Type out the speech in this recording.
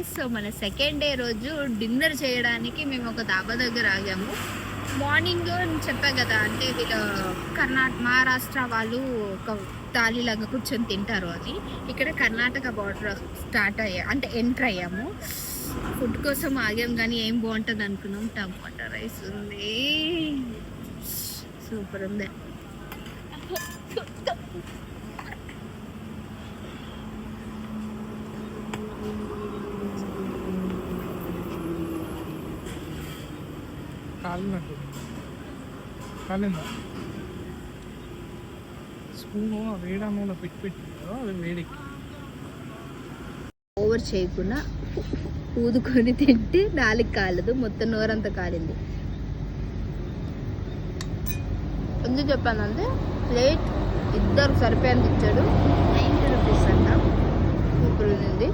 Guys. So మన second day రోజు dinner చేయడానికి మేము ఒక ధాబా దగ్గర ఆగాము. మార్నింగ్ చెప్పా కదా, అంటే వీళ్ళు మహారాష్ట్ర వాళ్ళు ఒక తాళీలాగా కూర్చొని తింటారు అని. ఇక్కడ కర్ణాటక బార్డర్ స్టార్ట్ అయ్యా, అంటే ఎంటర్ అయ్యాము. ఫుడ్ కోసం ఆగాం కానీ ఏం బాగుంటుంది అనుకున్నాం. టమాటా రైస్ ఉంది, సూపర్ ఉంది. కాలిందా స్పూను వేడన్నంలో పెట్టి అది వేడికి ఓవర్ చేయకుండా ఊదుకొని తింటే నాలుగు కాలదు, మొత్తం నోరంతా కాలింది. ఎందుకు చెప్పానంటే ప్లేట్ ఇద్దరు సరిపోయేంత ఇచ్చాడు. 90 రూపీస్ అంట. సూపర్ ఉంది.